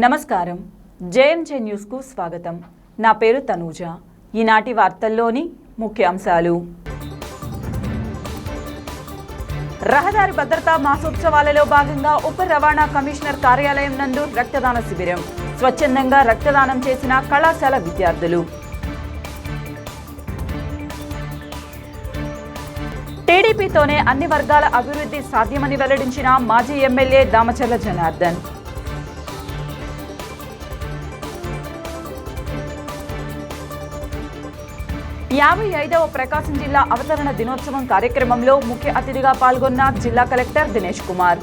నమస్కారం. జేఎంజే న్యూస్కు స్వాగతం. నా పేరు తనూజ. ఈనాటి వార్తల్లోని ముఖ్యాంశాలు. రహదారి భద్రతా మాసోత్సవాలలో భాగంగా ఉప రవాణా కమిషనర్ కార్యాలయం నందు రక్తదాన శిబిరం. స్వచ్ఛందంగా రక్తదానం చేసిన కళాశాల విద్యార్థులు. టీడీపీతోనే అన్ని వర్గాల అభివృద్ధి సాధ్యమని వెల్లడించిన మాజీ ఎమ్మెల్యే దామచర్ల జనార్దన్. యాభై 55వ ప్రకాశం జిల్లా అవతరణ దినోత్సవం కార్యక్రమంలో ముఖ్య అతిథిగా పాల్గొన్న జిల్లా కలెక్టర్ దినేష్ కుమార్.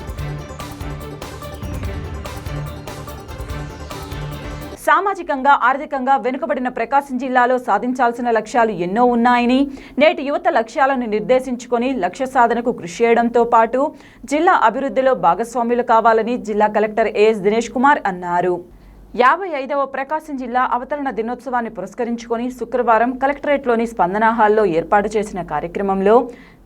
సామాజికంగా ఆర్థికంగా వెనుకబడిన ప్రకాశం జిల్లాలో సాధించాల్సిన లక్ష్యాలు ఎన్నో ఉన్నాయని, నేటి యువత లక్ష్యాలను నిర్దేశించుకొని లక్ష్య సాధనకు కృషి చేయడంతో పాటు జిల్లా అభివృద్ధిలో భాగస్వాములు కావాలని జిల్లా కలెక్టర్ ఏఎస్ దినేష్ కుమార్ అన్నారు. 55వ ప్రకాశం జిల్లా అవతరణ దినోత్సవాన్ని పురస్కరించుకొని శుక్రవారం కలెక్టరేట్లోని స్పందన హాల్లో ఏర్పాటు చేసిన కార్యక్రమంలో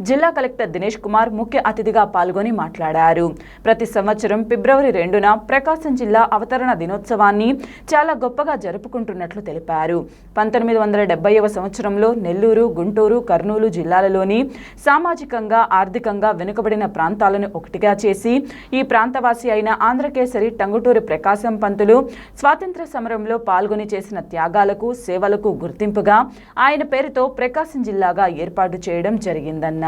జిల్లా కలెక్టర్ దినేష్ కుమార్ ముఖ్య అతిథిగా పాల్గొని మాట్లాడారు. ప్రతి సంవత్సరం ఫిబ్రవరి 2న ప్రకాశం జిల్లా అవతరణ దినోత్సవాన్ని చాలా గొప్పగా జరుపుకుంటున్నట్లు తెలిపారు. 1970వ సంవత్సరంలో నెల్లూరు, గుంటూరు, కర్నూలు జిల్లాలలోని సామాజికంగా ఆర్థికంగా వెనుకబడిన ప్రాంతాలను ఒకటిగా చేసి ఈ ప్రాంతవాసి అయిన ఆంధ్రకేసరి టంగుటూరి ప్రకాశం పంతులు స్వాతంత్ర సమరంలో పాల్గొని చేసిన త్యాగాలకు, సేవలకు గుర్తింపుగా ఆయన పేరుతో ప్రకాశం జిల్లాగా ఏర్పాటు చేయడం జరిగిందన్నారు.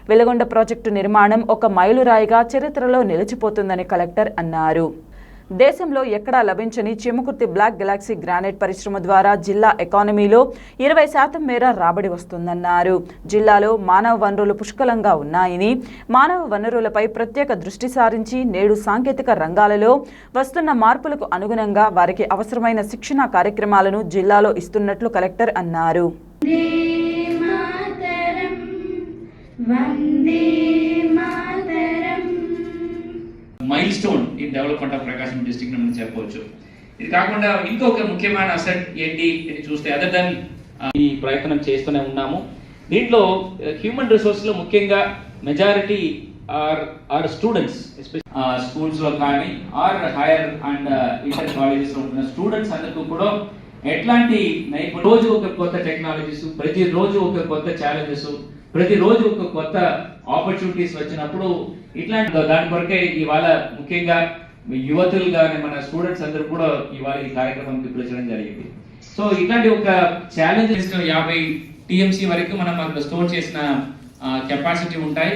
వెలుగొండ ప్రాజెక్టు నిర్మాణం ఒక మైలురాయిగా చరిత్రలో నిలిచిపోతుందని కలెక్టర్ అన్నారు. దేశంలో ఎక్కడా లభించని చెముకుర్తి బ్లాక్ గెలాక్సీ గ్రానైట్ పరిశ్రమ ద్వారా జిల్లా ఎకానమీలో 20% మేర రాబడి వస్తుందన్నారు. జిల్లాలో మానవ వనరులు పుష్కలంగా ఉన్నాయని, మానవ వనరులపై ప్రత్యేక దృష్టి సారించి నేడు సాంకేతిక రంగాలలో వస్తున్న మార్పులకు అనుగుణంగా వారికి అవసరమైన శిక్షణ కార్యక్రమాలను జిల్లాలో ఇస్తున్నట్లు కలెక్టర్ అన్నారు. Mile stone in development of Prakasam district మనం చెప్పవచ్చు. ఇది కాకుండా ఇంకొక ముఖ్యమైన అసెట్ ఏంటి అని చూస్తే అదర్ దెన్ ఈ ప్రయత్నం చేస్తూనే ఉన్నాము. దీంట్లో హ్యూమన్ రిసోర్స్ లో ముఖ్యంగా మెజారిటీ ఆర్ స్టూడెంట్స్, స్కూల్స్ లో కానీ or higher and inter colleges లో ఉంటున్న స్టూడెంట్స్ అందరికీ కూడా ఎట్లాంటి రోజు ఒక కొత్త టెక్నాలజీస్, ప్రతిరోజు ఒక కొత్త ఛాలెంజెస్, ప్రతిరోజు ఒక కొత్త ఆపర్చునిటీస్ వచ్చినప్పుడు ఇట్లాంటి దాని కొరకే ఇవాళ ముఖ్యంగా యువతులు కానీ మన స్టూడెంట్స్ అందరూ కూడా ఇవాళ ఈ కార్యక్రమానికి పిలిచడం జరిగింది. సో ఇట్లాంటి ఒక ఛాలెంజెస్ 50 TMC వరకు మనం అక్కడ స్టోర్ చేసిన కెపాసిటీ ఉంటాయి.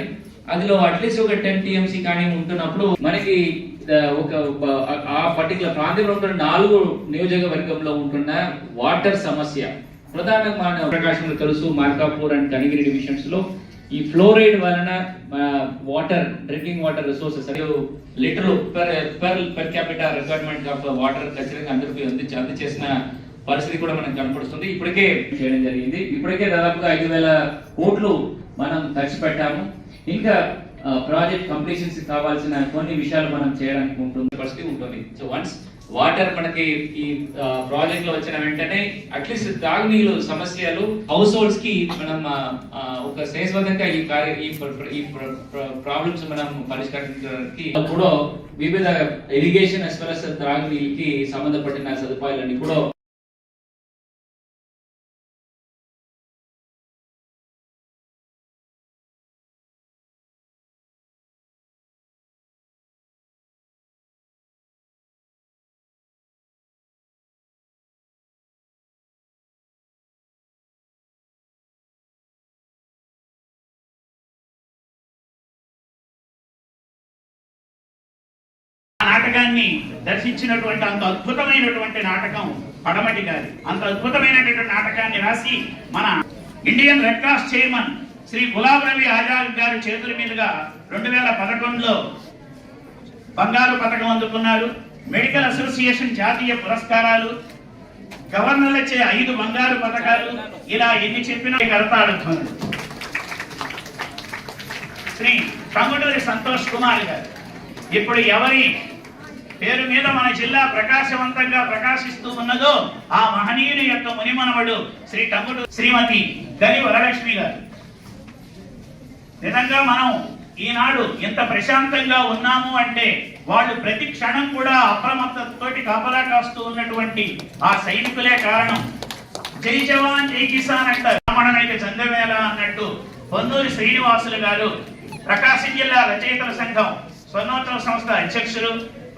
అందులో అట్లీస్ట్ ఒక 10 TMC కానీ ఉంటున్నప్పుడు మనకి ఒక ఆ పర్టికులర్ ప్రాంతంలో ఉంటున్న 4 నియోజకవర్గంలో ఉంటున్న వాటర్ సమస్య ప్రధానంగా మన ప్రకాశంలో తెలుసు, మార్కాపూర్ అండ్ కనిగిరి డివిజన్స్ లో ఈ ఫ్లోరైడ్ వలన water, drinking water resources litre per capital requirement of water ఖచ్చితంగా అందరికీ అందచేసిన పరిస్థితి కూడా మనకు కనపడుతుంది. ఇప్పటికే చేయడం జరిగింది. ఇప్పటికే దాదాపుగా 5,000 కోట్లు మనం ఖర్చు పెట్టాము. ఇంకా ప్రాజెక్ట్ కంప్లీషన్స్ కావాల్సిన కొన్ని విషయాలు మనం చేయడానికి పరిస్థితి ఉంటుంది. సో వన్స్ వాటర్ మనకి ఈ ప్రాజెక్ట్ లో వచ్చిన వెంటనే అట్లీస్ట్ తాగునీరు సమస్యలు హౌస్ హోల్డ్స్ కి మనం ఒక శాశ్వతంగా ఈ ప్రాబ్లమ్స్ మనం పరిష్కరించడానికి కూడా వివిధ ఇరిగేషన్ as well as తాగునీరుకి సంబంధపడిన సదుపాయాలన్నీ కూడా నాటకాన్ని దర్శించినటువంటి అంత అద్భుతమైనటువంటి నాటకం పడమటి గారి. అంత అద్భుతమైనటువంటి నాటకాన్ని రాసి మన Indian Red Cross chairman Shri గులాబ్ నబీ ఆజాద్ గారి చేతుల మీదుగా 2011లో బంగారు పథకం అందుకున్నారు. మెడికల్ అసోసియేషన్ జాతీయ పురస్కారాలు, గవర్నర్లచే 5 బంగారు పథకాలు, ఇలా ఎన్ని చెప్పినా కడతాడుతున్నారు. శ్రీ టంగుటూరి సంతోష్ కుమార్ గారు ఇప్పుడు ఎవరి పేరు మీద మన జిల్లా ప్రకాశవంతంగా ప్రకాశిస్తూ ఉన్నదో ఆ మహనీయుని యొక్క మునిమనవడు శ్రీ టంగుటూరి శ్రీమతి గని వరలక్ష్మి గారు. నిజంగా మనం ఈనాడు ఇంత ప్రశాంతంగా ఉన్నాము అంటే వాళ్ళు ప్రతి క్షణం కూడా అప్రమత్తతోటి కాపలా కాస్తూ ఉన్నటువంటి ఆ సైనికులే కారణం. జై జవాన్ జై కిసాన్ అంటారు, రామణనైక చంద్రవేళ అన్నట్టు పొన్నూరి శ్రీనివాసులు గారు ప్రకాశం జిల్లా రచయితల సంఘం స్వర్ణోత్సవ సంస్థ అధ్యక్షులు,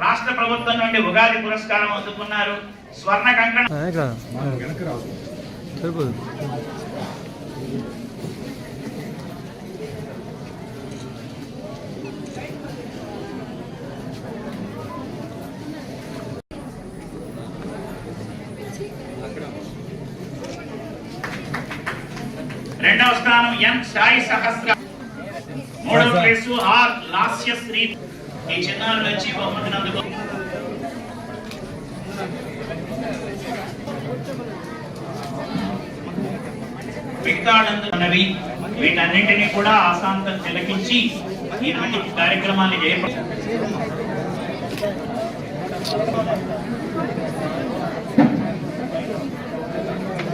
రాష్ట్ర ప్రభుత్వం నుండి ఉగాది పురస్కారం అందుకున్నారు. స్వర్ణ కంకణ రెండవ స్థానం ఎం సాయి సహస్ర, మూడవ ప్లేసు ఆర్ లాస్యశ్రీ. ఈ చిన్నారులు వచ్చి బహుమతిని అందుకో. మిగతాడందుకున్నవి వీటన్నింటినీ కూడా ఆశాంతం తిలకించి ఇటువంటి కార్యక్రమాన్ని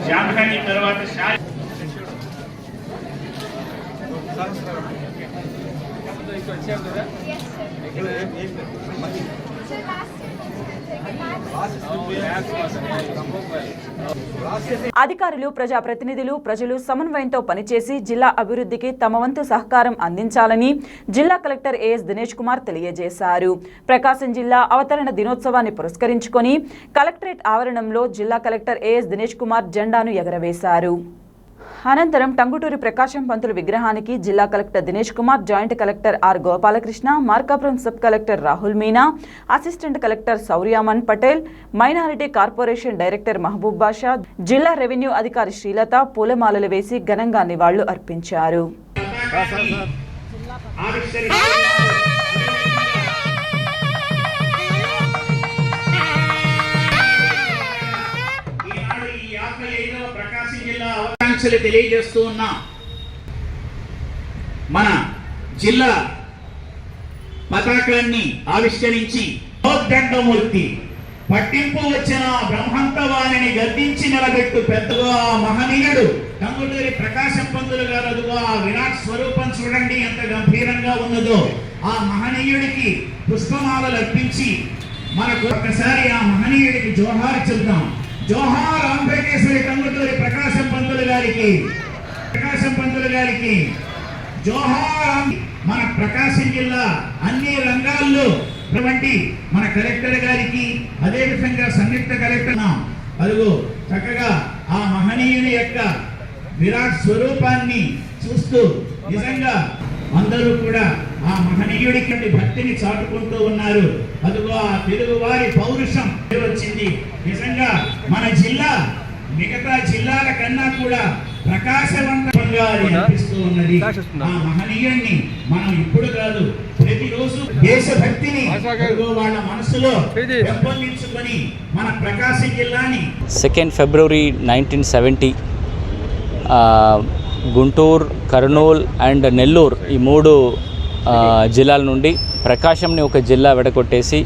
జానకాని తర్వాత అధికారులు, ప్రజాప్రతినిధులు, ప్రజలు సమన్వయంతో పనిచేసి జిల్లా అభివృద్ధికి తమ వంతు సహకారం అందించాలని జిల్లా కలెక్టర్ ఏఎస్ దినేష్ కుమార్ తెలియజేశారు. ప్రకాశం జిల్లా అవతరణ దినోత్సవాన్ని పురస్కరించుకొని కలెక్టరేట్ ఆవరణంలో జిల్లా కలెక్టర్ ఏఎస్ దినేష్ కుమార్ జెండాను ఎగరవేశారు. అనంతరం టంగుటూరి ప్రకాశం పంతులు విగ్రహానికి జిల్లా collector Dinesh Kumar, joint collector R Gopalakrishna, Markapuram sub collector Rahul Meena, assistant collector Sauryaman Patel, minority corporation director Mahaboob Basha, జిల్లా రెవెన్యూ అధికారి శ్రీలత పూలమాలలు వేసి ఘనంగా నివాళులు అర్పించారు. తెలియజేస్తూ ఉన్నా మన జిల్లా పతాకాన్ని ఆవిష్కరించి మోద్దండమూర్తి పట్టింపు వచ్చిన బ్రహ్మంతవాణిని గద్దించి నిలబెట్టు పెద్దగా మహనీయుడు టంగుటూరి ప్రకాశం పంతులు గారు. అదుగో ఆ విరాట్ స్వరూపం చూడండి ఎంత గంభీరంగా ఉన్నదో. ఆ మహనీయుడికి పుష్పమాలలు అర్పించి మనకు ఒకసారి ఆ మహనీయుడికి జోహార్ చెప్తాం. జోహార్ అంబేద్కర్ టంగుటూరి ప్రకాశం పంతులు గారికి, ప్రకాశం పంతులు గారికి జోహార్. మన ప్రకాశం జిల్లా అన్ని రంగాల్లో మన కలెక్టర్ గారికి, అదే విధంగా సంయుక్త కలెక్టర్ అదుగు చక్కగా ఆ మహనీయుని యొక్క విరాట్ స్వరూపాన్ని చూస్తూ నిజంగా అందరూ కూడా ఆ మహనీయుడికి భక్తిని చాటుకుంటూ ఉన్నారు. అదిగో ఆ తెలుగు వారి పౌరుషం వచ్చింది. నిజంగా మన జిల్లా మిగతా జిల్లాల కన్నా కూడా ప్రకాశవంతంగా అనిపిస్తూ ఉన్నది. ఆ మహనీయుడిని మనం ఇప్పుడు కాదు, ప్రతిరోజు దేశభక్తిని వాళ్ళ మనసులో పెంపొందించుకొని మన ప్రకాశం జిల్లాని 2 February 1970 గుంటూరు, కర్నూలు అండ్ నెల్లూరు ఈ 3 జిల్లాల నుండి ప్రకాశంని ఒక జిల్లా విడగొట్టేసి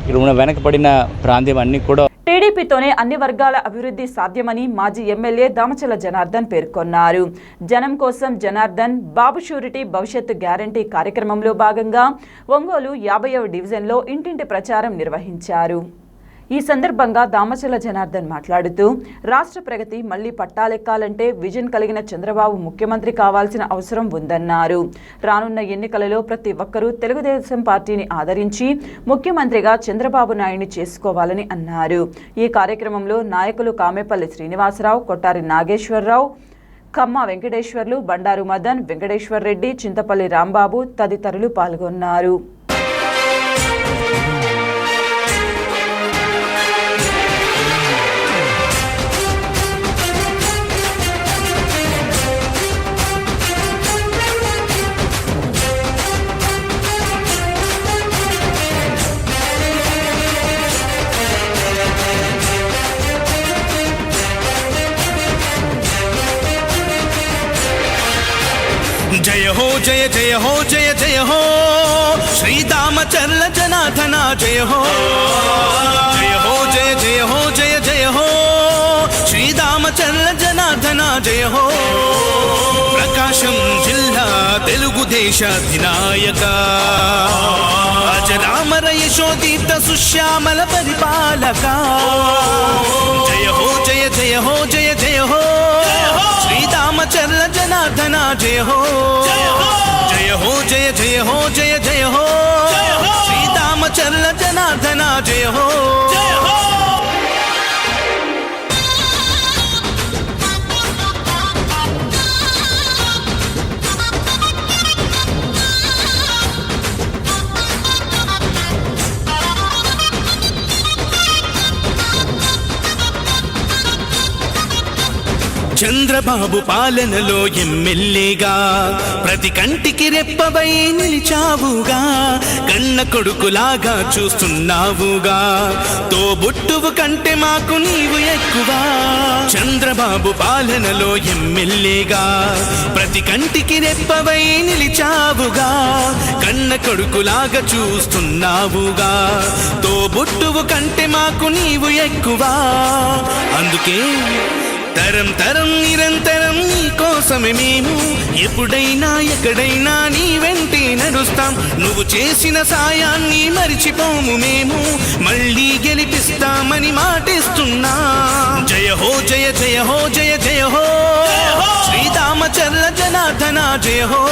ఇక్కడ ఉన్న వెనకబడిన ప్రాంతం అన్నీ కూడా టీడీపీతోనే అన్ని వర్గాల అభివృద్ధి సాధ్యమని మాజీ ఎమ్మెల్యే దామచల జనార్దన్ పేర్కొన్నారు. జనం కోసం జనార్దన్ బాబు షూరిటీ భవిష్యత్తు గ్యారంటీ కార్యక్రమంలో భాగంగా ఒంగోలు 50వ డివిజన్లో ఇంటింటి ప్రచారం నిర్వహించారు. ఈ సందర్భంగా దామచల జనార్దన్ మాట్లాడుతూ రాష్ట్ర ప్రగతి మళ్లీ పట్టాలెక్కాలంటే విజన్ కలిగిన చంద్రబాబు ముఖ్యమంత్రి కావాల్సిన అవసరం ఉందన్నారు. రానున్న ఎన్నికలలో ప్రతి ఒక్కరూ తెలుగుదేశం పార్టీని ఆదరించి ముఖ్యమంత్రిగా చంద్రబాబు నాయుడిని చేసుకోవాలని అన్నారు. ఈ కార్యక్రమంలో నాయకులు కామేపల్లి శ్రీనివాసరావు, కొట్టారి నాగేశ్వరరావు, కమ్మ వెంకటేశ్వర్లు, బండారు మదన్, వెంకటేశ్వర్ రెడ్డి, చింతపల్లి రాంబాబు తదితరులు పాల్గొన్నారు. जय हो जय जय हो जय जय हो श्री दामचर्ल जनार्दन जय हो जय हो जय जय हो जय जय हो श्री दामचर्ल जनार्दन जय हो प्रकाशम जिल्ला తెలుగుదేశాధినాయక అజరామర యశోదీత సుశ్యామల పరిపాలక జయ హో జయ జయ హో జయ జయ హో శ్రీరామచంద్ర జనార్దన జయ హో జయ హో జయ జయ హో జయ జయ హో శ్రీరామచంద్ర జనార్దన జయ హో చంద్రబాబు పాలనలో ఎమ్మెల్యేగా ప్రతి కంటికి రెప్పవై నిలిచావుగా, కన్న కొడుకులాగా చూస్తున్నావుగా, తోబుట్టువు కంటే మాకు నీవు ఎక్కువ. చంద్రబాబు పాలనలో ఎమ్మెల్యేగా ప్రతి కంటికి రెప్పవై నిలిచావుగా, కన్న కొడుకులాగా చూస్తున్నావుగా, తోబుట్టువు కంటే మాకు నీవు ఎక్కువ. అందుకే తరం తరం నిరంతరం నీ కోసమే మేము ఎప్పుడైనా ఎక్కడైనా నీ వెంటే నడుస్తాం. నువ్వు చేసిన సాయాన్ని మరిచిపోము మేము, మళ్ళీ గెలిపిస్తామని మాటిస్తున్నా. జయ హో జయ జయ హో జయ జయ హో శ్రీరామచంద్ర జనార్దన జయ హో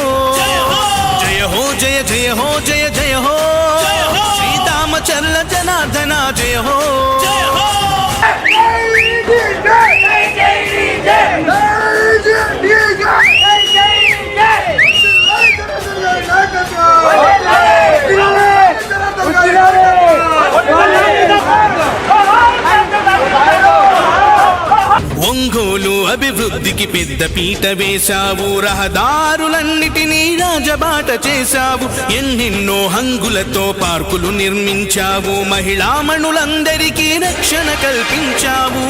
జయ హో జయ జయ హో జయ జయ హో శ్రీరామచంద్ర జనార్దన జయ హో. ఒంగోలు అభివృద్ధికి పెద్ద పీట వేశావు, రహదారులన్నిటినీ రాజబాట చేశావు, ఎన్నెన్నో హంగులతో పార్కులు నిర్మించావు, మహిళామణులందరికీ రక్షణ కల్పించావు.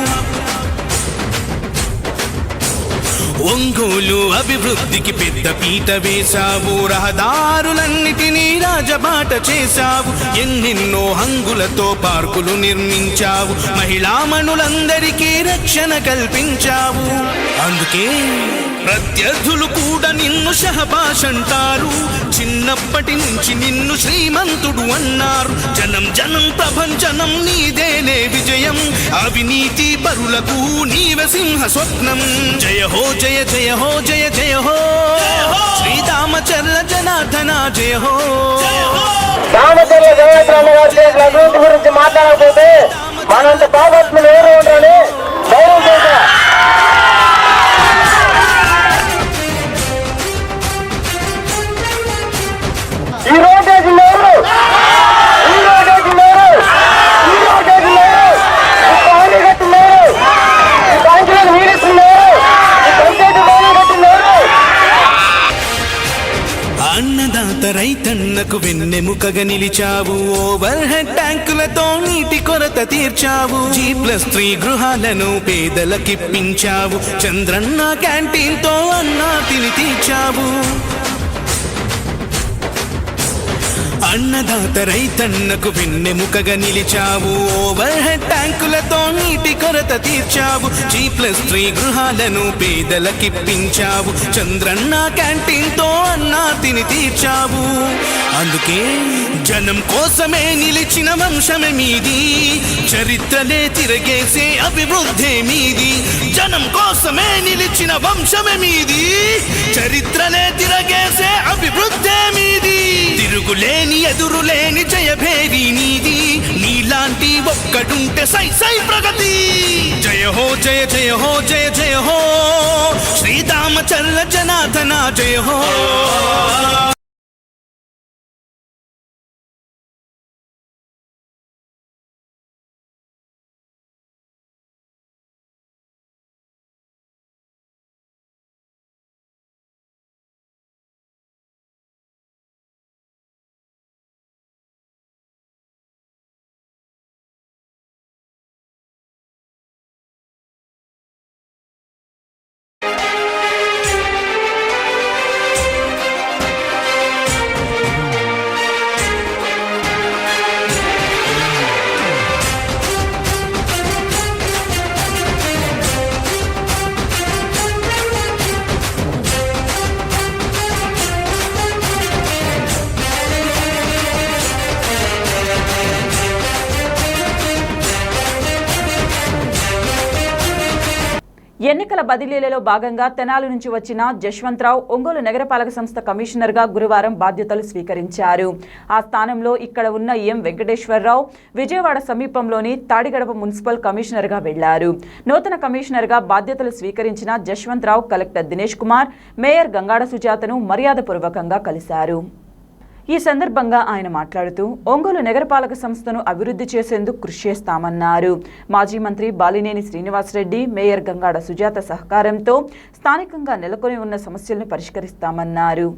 ఒంగోలు అభివృద్ధికి పెద్ద పీట వేశావు, రహదారులన్నిటినీ రాజబాట చేశావు, ఎన్నెన్నో హంగులతో పార్కులు నిర్మించావు, మహిళామణులందరికీ రక్షణ కల్పించావు. అందుకే ప్రత్యర్థులు కూడా నిన్ను షహబాష్ అంటారు, చిన్నప్పటి నుంచి నిన్ను శ్రీమంతుడు అన్నారు. జనం జనం ప్రభంజనం నీదేనే విజయం, అవినీతి పరులకు నీవే సింహ స్వప్నం. జయ హో జయ జయ హో జయ జయ హో శ్రీరామచంద్ర జనార్దన జయ హో. రామచంద్ర జనార్దన గారి అభివృద్ధి గురించి మాట్లాడకపోతే మనంత పాపత్తులు ఎవరు ఉంటారని ధైర్యం చేశా. ఈ రోజు వేసింది ఎవరు? ఈ రోజు వేసింది ఎవరు? ఈ రోజు వేసింది ఎవరు? ఈ పానీ కట్టింది ఎవరు? ఈ బ్యాంకులకు నీడిస్తుంది ఎవరు? ఈ పంచాయతీ భవనం కట్టింది ఎవరు? అన్నదాత రైతన్నకు వెన్నెముకగా నిలిచావు, ఓవర్ హెడ్ ట్యాంకులతో నీటి కొరత తీర్చావు, G+3 గృహాలను పేదలకిప్పించావు, చంద్రన్న క్యాంటీన్ తో అన్నా తిని తీర్చావు. అన్నదాత రైతన్నకు వెన్నెముకగా నిలిచావు, ఓవర్ హెడ్ ట్యాంకులతో నీటి కొరత తీర్చావు, G+3 గృహాలను పేదలకిప్పించావు, చంద్రన్న క్యాంటీన్ తో అన్నా తిని తీర్చావు. అందుకే జనం కోసమే నిలిచిన వంశమే మీది, చరిత్రలే తిరగేసే అభివృద్ధి మీది. జనం కోసమే నిలిచిన వంశమే మీది, చరిత్రలే తిరగేసే అభివృద్ధి మీది. తిరుగులేని ఎదురులేని జయభేరి నీది, నీలాంటి ఒక్కడుంటే సై సై ప్రగతి. జయ హో జయ జయ హో జయ జయ హో శ్రీరామచంద్ర జనార్దన జయ హో. ఎన్నికల బదిలీలలో భాగంగా తెనాలి నుంచి వచ్చిన జశ్వంతరావు ఒంగోలు నగరపాలక సంస్థ కమిషనర్గా గురువారం బాధ్యతలు స్వీకరించారు. ఆ స్థానంలో ఇక్కడ ఉన్న ఎం వెంకటేశ్వరరావు విజయవాడ సమీపంలోని తాడిగడప మున్సిపల్ కమిషనర్గా వెళ్లారు. నూతన కమిషనర్గా బాధ్యతలు స్వీకరించిన జశ్వంతరావు కలెక్టర్ దినేష్ కుమార్, మేయర్ గంగాడ సుజాతను మర్యాదపూర్వకంగా కలిశారు. ఈ సందర్భంగా ఆయన మాట్లాడుతూ ఒంగోలు నగరపాలక సంస్థను అభివృద్ధి చేసేందుకు కృషి చేస్తామన్నారు. మాజీ మంత్రి బాలినేని శ్రీనివాసరెడ్డి, మేయర్ గంగాడ సుజాత సహకారంతో స్థానికంగా నెలకొని ఉన్న సమస్యలను పరిష్కరిస్తామన్నారు.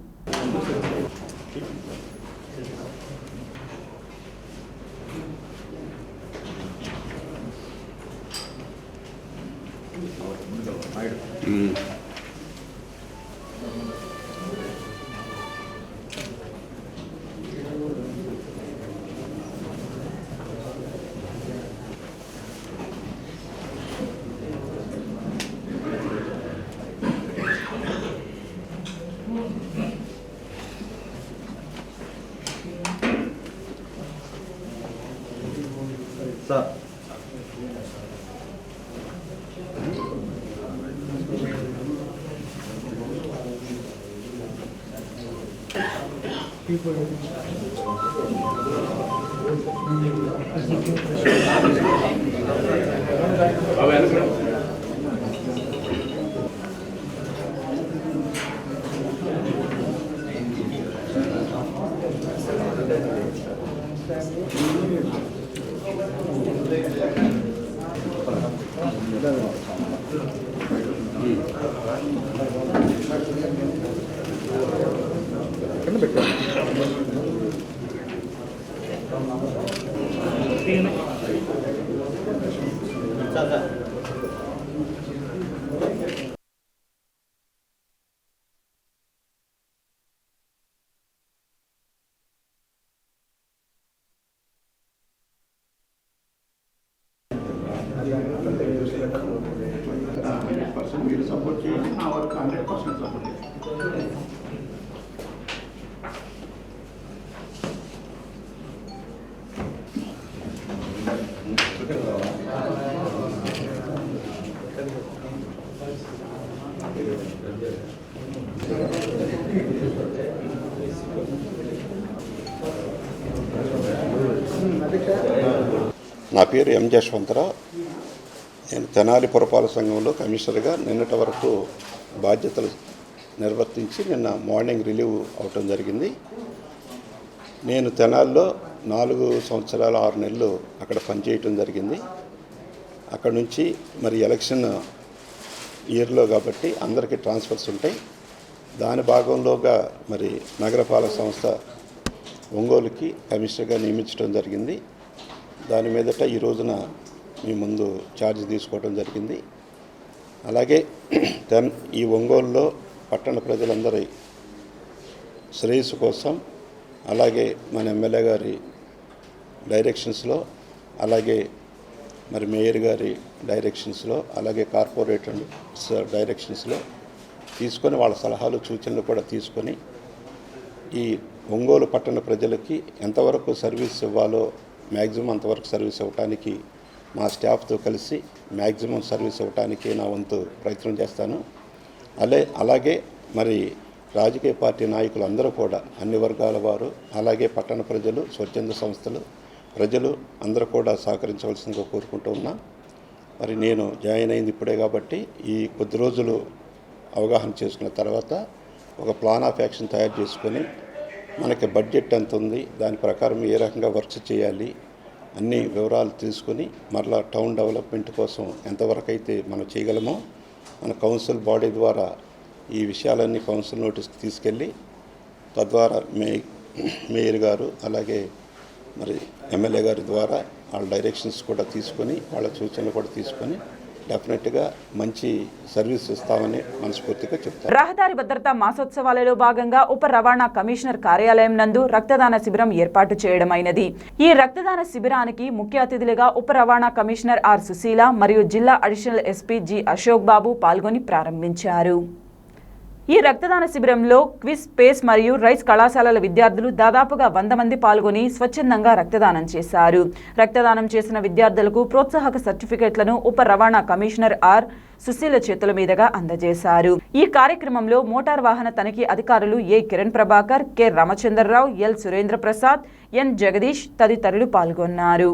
మీరు సపోర్ట్ చేయండి, నా వరకు 100% సపోర్ట్ చేయండి. నా పేరు ఎం జశ్వంతరావు. నేను తెనాలి పురపాలక సంఘంలో కమిషనర్గా నిన్నటి వరకు బాధ్యతలు నిర్వర్తించి నిన్న మార్నింగ్ రిలీవ్ అవటం జరిగింది. నేను తెనాలిలో 4 సంవత్సరాలు 6 నెలలు అక్కడ పనిచేయటం జరిగింది. అక్కడ నుంచి మరి ఎలక్షన్ ఇయర్లో కాబట్టి అందరికీ ట్రాన్స్ఫర్స్ ఉంటాయి. దాని భాగంలోగా మరి నగరపాలక సంస్థ ఒంగోలుకి కమిషనర్గా నియమించడం జరిగింది. దాని మీదట ఈ రోజున మీ ముందు ఛార్జ్ తీసుకోవడం జరిగింది. అలాగే ఈ ఒంగోలులో పట్టణ ప్రజలందరి శ్రేయస్సు కోసం, అలాగే మన ఎమ్మెల్యే గారి డైరెక్షన్స్లో, అలాగే మరి మేయర్ గారి డైరెక్షన్స్లో, అలాగే కార్పొరేటర్స్ డైరెక్షన్స్లో తీసుకొని వాళ్ళ సలహాలు సూచనలు కూడా తీసుకొని ఈ ఒంగోలు పట్టణ ప్రజలకి ఎంతవరకు సర్వీస్ ఇవ్వాలో మ్యాక్సిమం అంతవరకు సర్వీస్ ఇవ్వడానికి మా స్టాఫ్తో కలిసి మ్యాక్సిమం సర్వీస్ ఇవ్వడానికి నా వంతు ప్రయత్నం చేస్తాను. అలాగే మరి రాజకీయ పార్టీ నాయకులు అందరూ కూడా, అన్ని వర్గాల వారు, అలాగే పట్టణ ప్రజలు, స్వచ్ఛంద సంస్థలు, ప్రజలు అందరూ కూడా సహకరించవలసిందిగా కోరుకుంటూ ఉన్నా. మరి నేను జాయిన్ అయింది ఇప్పుడే కాబట్టి ఈ కొద్ది రోజులు అవగాహన చేసుకున్న తర్వాత ఒక ప్లాన్ ఆఫ్ యాక్షన్ తయారు చేసుకొని మనకి బడ్జెట్ ఎంత ఉంది, దాని ప్రకారం ఏ రకంగా వర్క్స్ చేయాలి, అన్ని వివరాలు తీసుకొని మరలా టౌన్ డెవలప్మెంట్ కోసం ఎంతవరకు అయితే మనం చేయగలమో మన కౌన్సిల్ బాడీ ద్వారా ఈ విషయాలన్నీ కౌన్సిల్ నోటీస్కి తీసుకెళ్ళి తద్వారా మేయర్ గారు అలాగే మరి ఎమ్మెల్యే గారి ద్వారా వాళ్ళ డైరెక్షన్స్ కూడా తీసుకొని వాళ్ళ సూచనలు కూడా తీసుకొని డెఫినెట్గా మంచి సర్వీస్ ఇస్తామని మనస్ఫూర్తిగా చెప్తారు. రహదారి భద్రతా మాసోత్సవాలలో భాగంగా ఉప రవాణా కమిషనర్ కార్యాలయం నందు రక్తదాన శిబిరం ఏర్పాటు చేయడమైనది. ఈ రక్తదాన శిబిరానికి ముఖ్య అతిథులుగా ఉప రవాణా కమిషనర్ ఆర్ సుశీల మరియు జిల్లా అడిషనల్ ఎస్పీ జి అశోక్ బాబు పాల్గొని ప్రారంభించారు. ఈ రక్తదాన శిబిరంలో క్విజ్, స్పేస్ మరియు రైస్ కళాశాలల విద్యార్థులు దాదాపుగా 100 మంది పాల్గొని స్వచ్ఛందంగా రక్తదానం చేశారు. రక్తదానం చేసిన విద్యార్థులకు ప్రోత్సాహక సర్టిఫికెట్లను ఉప రవాణా కమిషనర్ ఆర్ సుశీల చేతుల మీదుగా అందజేశారు. ఈ కార్యక్రమంలో మోటార్ వాహన తనిఖీ అధికారులు ఏ కిరణ్ ప్రభాకర్, కె రామచంద్రరావు, ఎల్ సురేంద్ర ప్రసాద్, ఎన్ జగదీష్ తదితరులు పాల్గొన్నారు.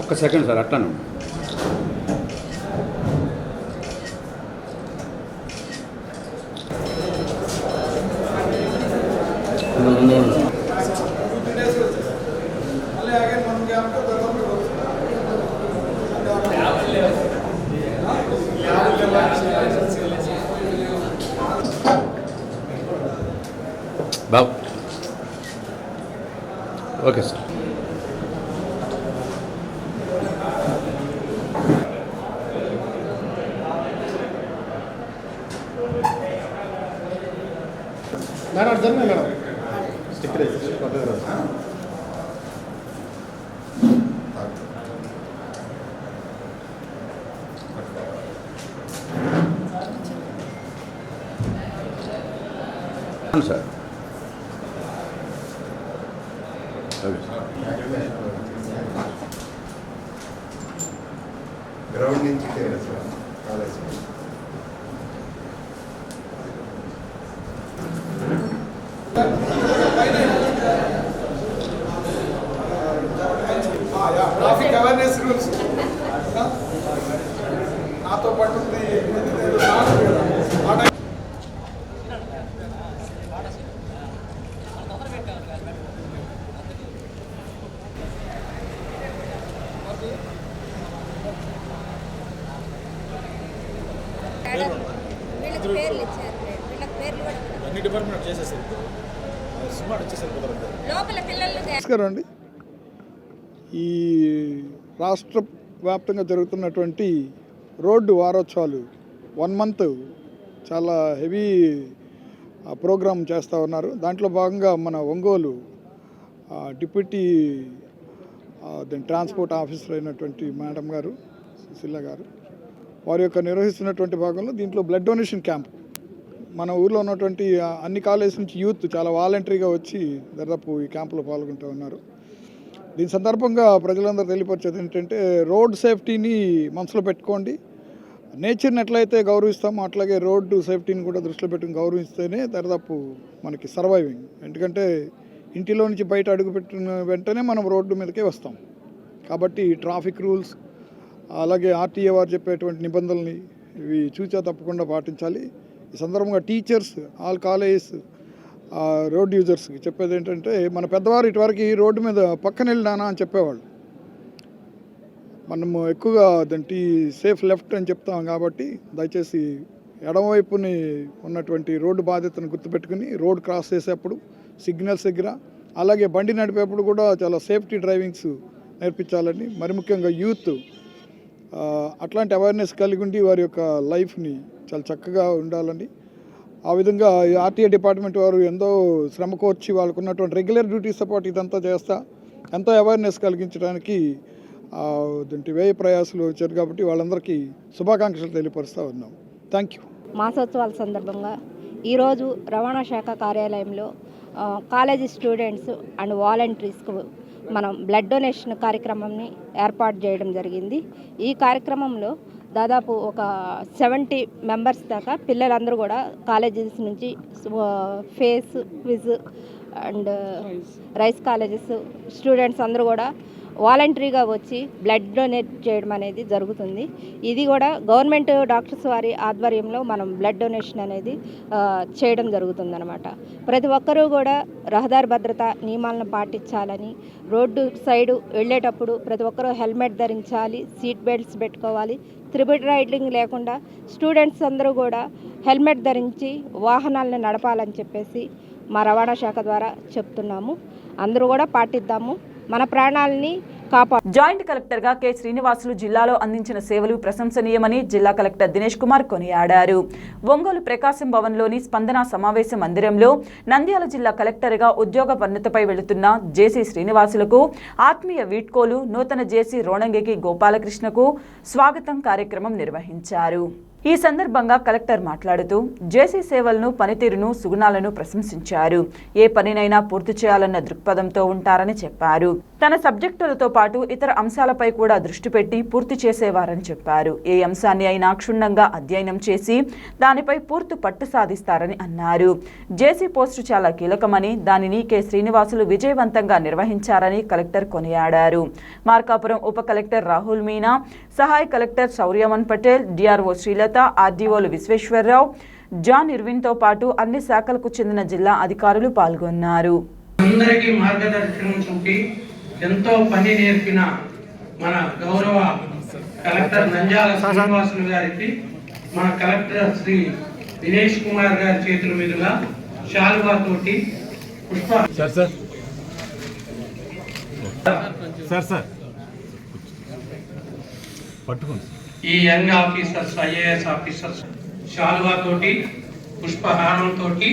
ఒక్క సెకండ్ సార్ అట్లాను. బాబు ఓకే సార్. మేడం అర్థం మేడం స్టిక్కర్ సార్. గ్రౌండ్ నుంచి కాలేజ్ ట్రాఫిక్ అవేర్నెస్ రూల్స్ నాతో పాటు ఉంది. వీళ్ళకి పేర్లు ఇచ్చారు, వీళ్ళకి పేర్లు కూడా అన్ని డిపార్ట్మెంట్ చేసేసారు, స్మార్ట్ వచ్చేసారు లోపల పిల్లలు. నమస్కారం అండి. ఈ రాష్ట్ర వ్యాప్తంగా జరుగుతున్నటువంటి రోడ్డు వారోత్సవాలు 1 మంత్ చాలా హెవీ ప్రోగ్రామ్ చేస్తూ ఉన్నారు. దాంట్లో భాగంగా మన ఒంగోలు డిప్యూటీ ట్రాన్స్పోర్ట్ ఆఫీసర్ అయినటువంటి మేడం గారు సుశీల గారు వారి యొక్క నిర్వహిస్తున్నటువంటి భాగంలో దీంట్లో బ్లడ్ డొనేషన్ క్యాంప్ మన ఊర్లో ఉన్నటువంటి అన్ని కాలేజెస్ నుంచి యూత్ చాలా వాలంటరీగా వచ్చి దాదాపు ఈ క్యాంపులో పాల్గొంటూ ఉన్నారు. దీని సందర్భంగా ప్రజలందరూ తెలియపరిచేది ఏంటంటే రోడ్ సేఫ్టీని మనసులో పెట్టుకోండి. నేచర్ని ఎట్లయితే గౌరవిస్తామో అట్లాగే రోడ్డు సేఫ్టీని కూడా దృష్టిలో పెట్టుకుని గౌరవిస్తేనే దాదాపు మనకి సర్వైవింగ్. ఎందుకంటే ఇంటిలో నుంచి బయట అడుగుపెట్టిన వెంటనే మనం రోడ్డు మీదకే వస్తాం. కాబట్టి ట్రాఫిక్ రూల్స్ అలాగే ఆర్టీఏ వారు చెప్పేటువంటి నిబంధనల్ని ఇవి చూచా తప్పకుండా పాటించాలి. ఈ సందర్భంగా టీచర్స్, ఆల్ కాలేజెస్, రోడ్ యూజర్స్కి చెప్పేది ఏంటంటే మన పెద్దవారు ఇటువరకు రోడ్డు మీద పక్కన వెళ్ళినానా అని చెప్పేవాళ్ళు. మనము ఎక్కువగా దాంట్లో సేఫ్ లెఫ్ట్ అని చెప్తాం కాబట్టి దయచేసి ఎడమవైపుని ఉన్నటువంటి రోడ్డు బాధ్యతను గుర్తుపెట్టుకుని రోడ్ క్రాస్ చేసేప్పుడు సిగ్నల్స్ దగ్గర అలాగే బండి నడిపేప్పుడు కూడా చాలా సేఫ్టీ డ్రైవింగ్స్ నేర్పించాలని, మరి ముఖ్యంగా యూత్ అట్లాంటి అవేర్నెస్ కలిగి ఉండి వారి యొక్క లైఫ్ని చాలా చక్కగా ఉండాలని. ఆ విధంగా ఆర్టీఏ డిపార్ట్మెంట్ వారు ఎంతో శ్రమ కోర్చి వాళ్ళకు ఉన్నటువంటి రెగ్యులర్ డ్యూటీస్తో పాటు ఇదంతా చేస్తా ఎంతో అవేర్నెస్ కలిగించడానికి వ్యయ ప్రయాసాలు వచ్చారు. కాబట్టి వాళ్ళందరికీ శుభాకాంక్షలు తెలియపరుస్తూ ఉన్నాం. Thank you. మాసోత్సవాల సందర్భంగా ఈరోజు రవాణా శాఖ కార్యాలయంలో కాలేజీ స్టూడెంట్స్ అండ్ వాలంటీర్స్కు మనం బ్లడ్ డొనేషన్ కార్యక్రమాన్ని ఏర్పాటు చేయడం జరిగింది. ఈ కార్యక్రమంలో దాదాపు ఒక 70 మెంబర్స్ దాకా పిల్లలందరూ కూడా కాలేజెస్ నుంచి face quiz and rice colleges students అందరూ కూడా వాలంటరీగా వచ్చి బ్లడ్ డొనేట్ చేయడం అనేది జరుగుతుంది. ఇది కూడా గవర్నమెంట్ డాక్టర్స్ వారి ఆధ్వర్యంలో మనం బ్లడ్ డొనేషన్ అనేది చేయడం జరుగుతుందన్నమాట. ప్రతి ఒక్కరూ కూడా రహదారి భద్రత నియమాలను పాటించాలని, రోడ్డు సైడు వెళ్ళేటప్పుడు ప్రతి ఒక్కరూ హెల్మెట్ ధరించాలి, సీట్ బెల్ట్స్ పెట్టుకోవాలి, త్రిబుల్ రైడింగ్ లేకుండా స్టూడెంట్స్ అందరూ కూడా హెల్మెట్ ధరించి వాహనాలను నడపాలని చెప్పేసి మా రవాణా శాఖ ద్వారా చెప్తున్నాము. అందరూ కూడా పాటిద్దాము. మన ప్రాణాలని జాయింట్ కలెక్టర్ గా కె శ్రీనివాసులు జిల్లాలో అందించిన సేవలు ప్రశంసనీయమని జిల్లా కలెక్టర్ దినేష్ కుమార్ కొనియాడారు. ఒంగోలు ప్రకాశం భవన్లోని స్పందన సమావేశ మందిరంలో నంద్యాల జిల్లా కలెక్టర్ గా ఉద్యోగ పన్నతిపై వెళుతున్న జేసీ శ్రీనివాసులకు ఆత్మీయ వీడ్కోలు, నూతన జేసీ రోణంగికి గోపాలకృష్ణకు స్వాగతం కార్యక్రమం నిర్వహించారు. ఈ సందర్భంగా కలెక్టర్ మాట్లాడుతూ జేసీ సేవలను, పనితీరును, సుగుణాలను ప్రశంసించారు. ఏ పనినైనా పూర్తి చేయాలన్న దృక్పథంతో ఉంటారని చెప్పారు. తన సబ్జెక్టులతో పాటు ఇతర అంశాలపై కూడా దృష్టి పెట్టి పూర్తి చేసేవారని చెప్పారు. ఏ అంశాన్ని అయినా క్షుణ్ణంగా అధ్యయనం చేసి దానిపై పూర్తి పట్టు సాధిస్తారని అన్నారు. జేసీ పోస్టు చాలా కీలకమని, దానిని కె శ్రీనివాసులు విజయవంతంగా నిర్వహించారని కలెక్టర్ కొనియాడారు. మార్కాపురం ఉప కలెక్టర్ రాహుల్ మీనా, సహాయ కలెక్టర్ శౌర్యమన్ పటేల్, డిఆర్ఓ శ్రీలత, ఆర్డీఓలు విశ్వేశ్వరరావు, జాన్ ఇర్విన్తో పాటు అన్ని శాఖలకు చెందిన జిల్లా అధికారులు పాల్గొన్నారు. అందరికీ మార్గదర్శనం చూపి ఎంతో పని నేర్పిన మన గౌరవ కలెక్టర్ నంద్యాల శ్రీనివాసులు గారికి మన కలెక్టర్ శ్రీ దినేష్ కుమార్ గారి చేతుల మీదుగా శాలువా తోటి పుష్ప ఈ యంగ్ ఆఫీసర్స్, ఐఏఎస్ ఆఫీసర్స్ శాలువా తోటి, పుష్పహారం తోటి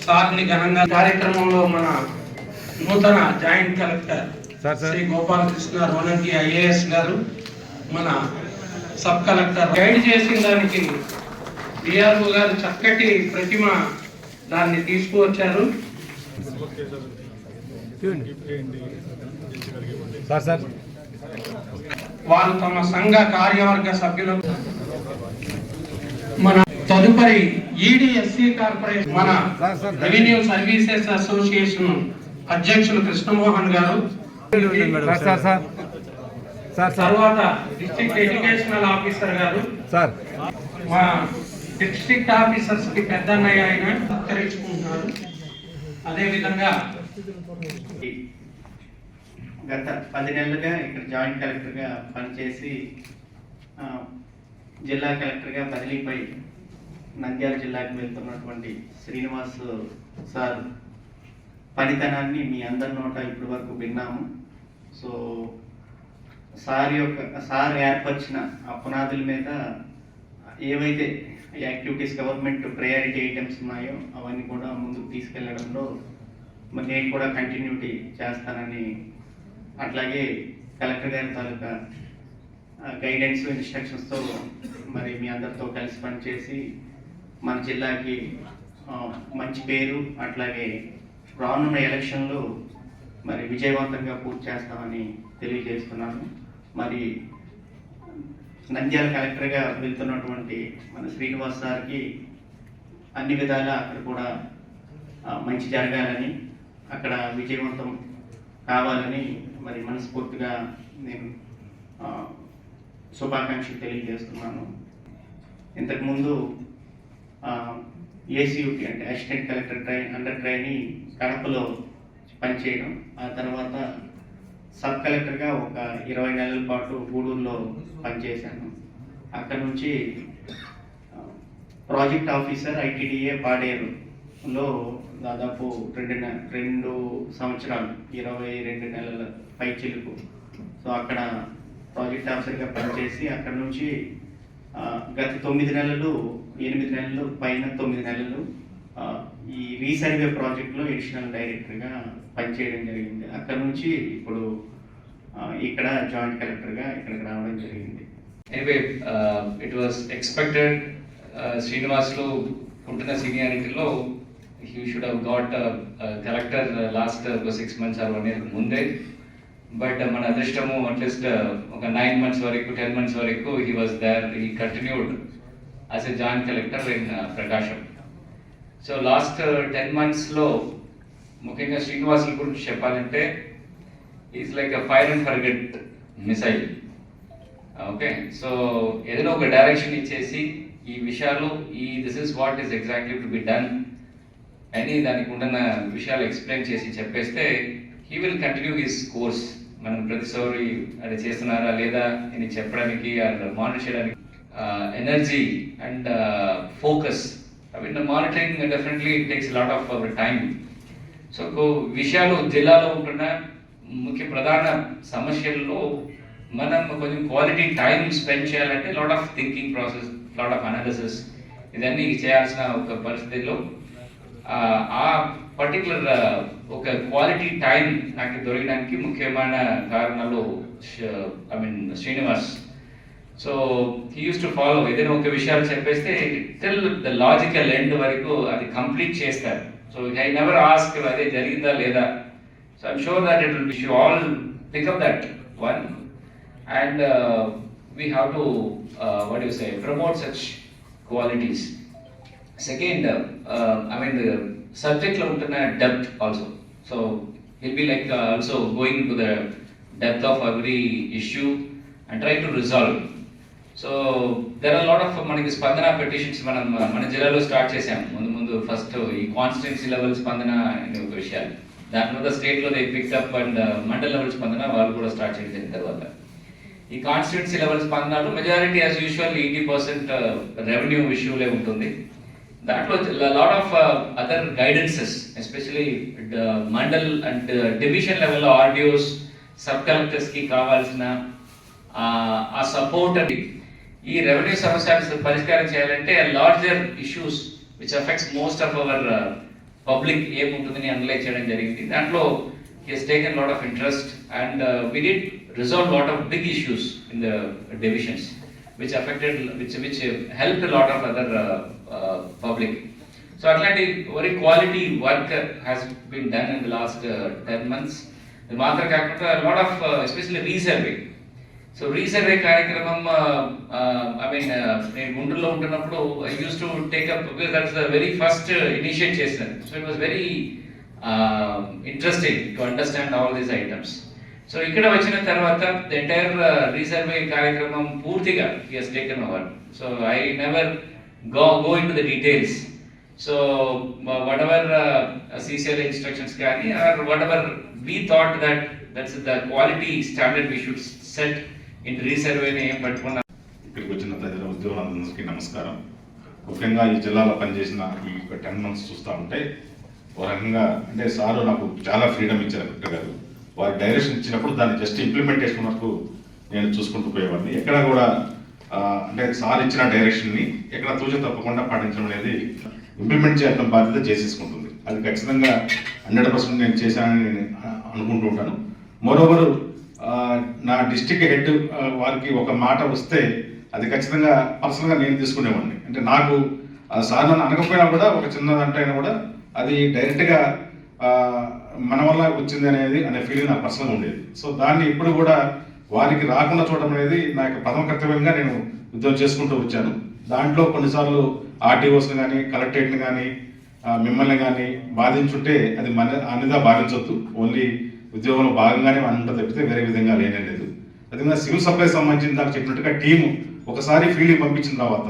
సార్ని ఘనంగా కార్యక్రమంలో మన నూతన joint collector Shri Gopalakrishna Ronangi IAS గారు, మన సబ్ కలెక్టర్ గైడ్ చేసిన దానికి డిఆర్ఓ గారు చక్కటి ప్రతిమ దాన్ని తీసుకువచ్చారు. వారు తమ సంఘ కార్యవర్గ సభ్యులకు మన తదుపరి ఈడీఎస్సీ కార్పొరేషన్ మన రెవెన్యూ సర్వీసెస్ అసోసియేషన్ అధ్యక్షులు కృష్ణమోహన్ గారు, తర్వాత డిస్ట్రిక్ట్ ఎడ్యుకేషనల్ ఆఫీసర్ గారు, మా డిస్ట్రిక్ట్ ఆఫీసర్స్ కి పెద్ద అన్నయ్య ఆయన సత్కరించుకుంటున్నారు. అదేవిధంగా గత 10 నెలలుగా ఇక్కడ జాయింట్ కలెక్టర్గా పనిచేసి జిల్లా కలెక్టర్గా బదిలీపై నంద్యాల జిల్లాకు వెళ్తున్నటువంటి శ్రీనివాస్ సార్ పనితనాన్ని మీ అందరి నోట ఇప్పటి వరకు విన్నాము. సో సార్ ఏర్పరిచిన ఆ పునాదుల మీద ఏవైతే యాక్టివిటీస్ గవర్నమెంట్ ప్రయారిటీ ఐటమ్స్ ఉన్నాయో అవన్నీ కూడా ముందుకు తీసుకెళ్లడంలో మరి నేను కూడా కంటిన్యూటీ చేస్తానని, అట్లాగే కలెక్టర్ గారి తాలూకా గైడెన్స్, ఇన్స్ట్రక్షన్స్తో మరి మీ అందరితో కలిసి పనిచేసి మన జిల్లాకి మంచి పేరు, అట్లాగే రానున్న ఎలక్షన్లో మరి విజయవంతంగా పూర్తి చేస్తామని తెలియజేస్తున్నాను. మరి నంద్యాల కలెక్టర్గా వెళ్తున్నటువంటి మన శ్రీనివాస్ సార్కి అన్ని విధాలా అక్కడ కూడా మంచి జరగాలని, అక్కడ విజయవంతం కావాలని మరి మనస్ఫూర్తిగా నేను శుభాకాంక్షలు తెలియజేస్తున్నాను. ఇంతకుముందు ఏసీయూటీ అంటే అసిస్టెంట్ కలెక్టర్ అండర్ ట్రైనీ కడపలో పనిచేయడం, ఆ తర్వాత సబ్ కలెక్టర్గా ఒక 20 నెలల పాటు గూడూరులో పనిచేశాను. అక్కడ నుంచి ప్రాజెక్ట్ ఆఫీసర్ ఐటీడీఏ పాడేరులో దాదాపు 2 సంవత్సరాలు, 22 నెలల పైచిలుకు. సో అక్కడ ప్రాజెక్ట్ ఆఫీసర్గా పనిచేసి అక్కడ నుంచి గత 9 నెలలు, 8 నెలలు పైన 9 నెలలు ఈ రీసర్వే ప్రాజెక్ట్లో అడిషనల్ డైరెక్టర్గా పనిచేయడం జరిగింది. అక్కడ నుంచి ఇప్పుడు ఇక్కడ జాయింట్ కలెక్టర్గా ఇక్కడికి రావడం జరిగింది. Anyway it was expected. Srinivasulu ఉంటున్న సీనియారిటీలో he should have got collector last 6 months or 1 year ముందే. బట్ మన అదృష్టము అట్లీస్ట్ ఒక 9 months వరకు, 10 months వరకు he was there. He continued as a joint collector in Prakasam. So last 10 monthsలో ముఖ్యంగా శ్రీనివాసుల గురించి చెప్పాలంటే is like a fire and forget missile. Okay, so ఏదైనా ఒక డైరెక్షన్ ఇచ్చేసి ఈ విషయాలు this is what is exactly to be done అని దానికి ఉన్న విషయాలు ఎక్స్ప్లెయిన్ చేసి చెప్పేస్తే he will continue his course. మనం ప్రతిసారి అది చేస్తున్నారా లేదా అని చెప్పడానికి, మానిటర్ చేయడానికి ఎనర్జీ అండ్ ఫోకస్, అవి monitoring definitely takes lot of our time. So విషయాలు జిల్లాలో ఉంటున్న ముఖ్య ప్రధాన సమస్యల్లో మనం కొంచెం క్వాలిటీ టైం స్పెండ్ చేయాలంటే lot of thinking process, lot of analysis ఇవన్నీ చేయాల్సిన ఒక పరిస్థితిలో ఆ పర్టికులర్ ఒక క్వాలిటీ టైం నాకు దొరకడానికి ముఖ్యమైన కారణాలు Srinivas. So he use to follow, ఏదైనా ఒక విషయాలు చెప్పేస్తే టిల్ ద లాజికల్ ఎండ్ వరకు అది కంప్లీట్ చేస్తారు. సో ఐ నెవర్ ఆస్క్ అదే జరిగిందా లేదా. So I'm sure that it will you all pick up that one and we have to what you say promote such qualities. Second సబ్జెక్ట్లో ఉంటున్న depth also. So will be like also going to the depth of every issue and try to resolve. So there are lot of మనకి స్పందన petitions మన జిల్లాలో start చేసాం. ముందు first ఈ constituency level స్పందన అనే ఒక విషయాలు, దాని తర్వాత స్టేట్లో they pick up and mandal level Spandana వాళ్ళు కూడా స్టార్ట్ చేసిన తర్వాత ఈ కాన్స్టిట్యున్సీ లెవెల్ స్పందనలో మెజారిటీ యాజ్ యూజువల్ 80% రెవెన్యూ ఇష్యూలే ఉంటుంది. దాంట్లో lot of other guidances especially mandal and division లెవెల్లో ఆర్డిఓస్, సబ్ కలెక్టర్స్కి కావాల్సిన ఆ సపోర్ట్ అని ఈ రెవెన్యూ సమస్యలు పరిష్కారం చేయాలంటే larger issues which affects most of our public ఏముంటుందని అనలైజ్ చేయడం జరిగింది. దాంట్లో he has taken a lot of interest and we did resolve a lot of big issues in the divisions which helped a lot of other public. So atlanti very quality work has been done in the last 10 months. The matra kakunda a lot of especially resurvey. So resurvey కార్యక్రమం నేను గుంటూరులో ఉంటున్నప్పుడు I used to take up because that's the very first initiate చేశాను. So it was very interesting to understand all these items. So ఇక్కడ వచ్చిన తర్వాత the entire resurvey కార్యక్రమం పూర్తిగా he has taken over. So I never go into the details. So whatever CCL instructions కానీ or whatever we thought that that's the quality standard we should set in resurvey ని ఏం పట్టుకున్నా. ఇక్కడికి వచ్చిన ప్రజల ఉద్యోగులందరికీ నమస్కారం. ముఖ్యంగా ఈ జిల్లాలో పనిచేసిన ఈ 10 months చూస్తూ ఉంటే ఒక రకంగా అంటే సారు నాకు చాలా ఫ్రీడమ్ ఇచ్చారు కలెక్టర్ గారు. వారి డైరెక్షన్ ఇచ్చినప్పుడు దాన్ని జస్ట్ ఇంప్లిమెంటేషన్ వరకు నేను చూసుకుంటూ పోయేవాడిని. ఎక్కడ కూడా అంటే సార్ ఇచ్చిన డైరెక్షన్ని ఎక్కడ తూచ తప్పకుండా పాటించడం అనేది ఇంప్లిమెంట్ చేయాల్సిన బాధ్యత చేసేసుకుంటుంది. అది ఖచ్చితంగా 100% నేను చేశానని నేను అనుకుంటూ ఉంటాను. మరోవరు నా డిస్ట్రిక్ట్ హెడ్ వారికి ఒక మాట వస్తే అది ఖచ్చితంగా పర్సనల్గా నేను తీసుకునేవాడిని. అంటే నాకు సార్ నన్ను అనకపోయినా కూడా ఒక చిన్నదంటే అయినా కూడా అది డైరెక్ట్గా మన వల్ల వచ్చింది అనే ఫీలింగ్ నాకు పర్సనల్గా ఉండేది. సో దాన్ని ఇప్పుడు కూడా వారికి రాకుండా చూడడం అనేది నా యొక్క ప్రథమ కర్తవ్యంగా నేను ఉద్యోగం చేసుకుంటూ వచ్చాను. దాంట్లో కొన్నిసార్లు ఆర్టీఓస్ని కానీ కలెక్టరేట్ని కానీ మిమ్మల్ని కానీ బాధించుంటే అది అన్నిదా భావించవద్దు. ఓన్లీ ఉద్యోగంలో భాగంగానే అంత తప్పితే వేరే విధంగా లేనే లేదు. అదేవిధంగా సివిల్ సప్లై సంబంధించిన దాకా చెప్పినట్టుగా టీము ఒకసారి ఫీల్డ్కి పంపించిన తర్వాత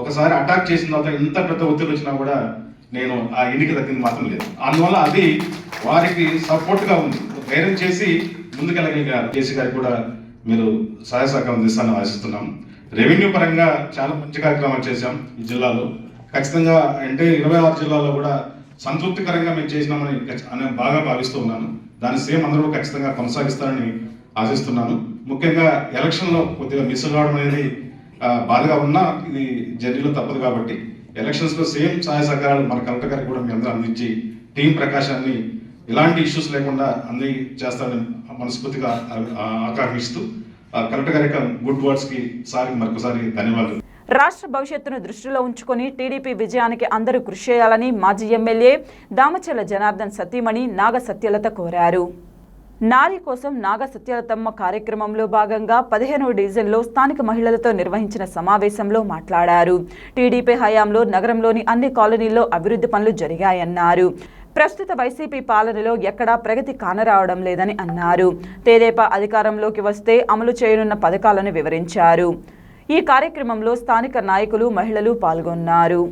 ఒకసారి అటాక్ చేసిన తర్వాత ఎంత పెద్ద ఒత్తిడి వచ్చినా కూడా నేను ఆ ఇంటికి తగ్గింది మాత్రం లేదు. అందువల్ల అది వారికి సపోర్ట్గా ఉంది. ధైర్యం చేసి ముందుకెళ్ళగలిగారు. కేసీ గారికి కూడా మీరు సహాయ సహకారం చేస్తానని ఆశిస్తున్నాం. రెవెన్యూ పరంగా చాలా మంచి కార్యక్రమాలు చేశాం ఈ జిల్లాలో. ఖచ్చితంగా అంటే 26 జిల్లాల్లో కూడా సంతృప్తికరంగా మేము చేసినామని బాగా భావిస్తూ ఉన్నాను. దాని సేమ్ అందరూ ఖచ్చితంగా కొనసాగిస్తారని ఆశిస్తున్నాను. ముఖ్యంగా ఎలక్షన్లో కొద్దిగా మిస్ కావడం అనేది బాధగా ఉన్నా ఇది జర్నీలో తప్పదు కాబట్టి ఎలక్షన్స్లో సేమ్ సహాయ సహకారాలు మన కలెక్టర్ గారికి కూడా మీ అందరూ అందించి టీం ప్రకాశాన్ని ఇలాంటి ఇష్యూస్ లేకుండా అంది చేస్తారని మనస్ఫూర్తిగా ఆకాంక్షిస్తూ కలెక్టర్ గారి గుడ్ వర్డ్స్కి మరొకసారి ధన్యవాదాలు. రాష్ట్ర భవిష్యత్తును దృష్టిలో ఉంచుకొని టీడీపీ విజయానికి అందరూ కృషి చేయాలని మాజీ ఎమ్మెల్యే దామచర్ల జనార్దన్ సతీమణి నాగ సత్యలత కోరారు. నారీ కోసం నాగ సత్యలతమ్మ కార్యక్రమంలో భాగంగా 15వ డివిజన్లో స్థానిక మహిళలతో నిర్వహించిన సమావేశంలో మాట్లాడారు. టీడీపీ హయాంలో నగరంలోని అన్ని కాలనీల్లో అభివృద్ధి పనులు జరిగాయన్నారు. ప్రస్తుత వైసీపీ పాలనలో ఎక్కడా ప్రగతి కానరావడం లేదని అన్నారు. తెదేపా అధికారంలోకి వస్తే అమలు చేయనున్న పథకాలను వివరించారు. ఈ కార్యక్రమంలో స్థానిక నాయకులు, మహిళలు పాల్గొన్నారు.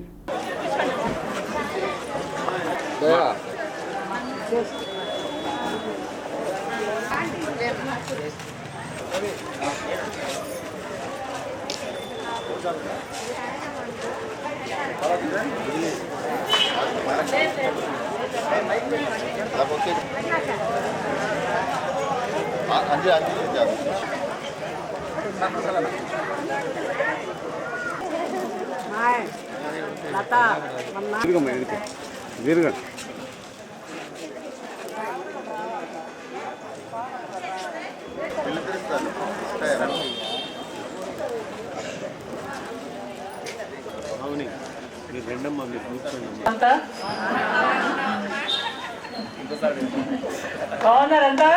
బాగున్నారంతా?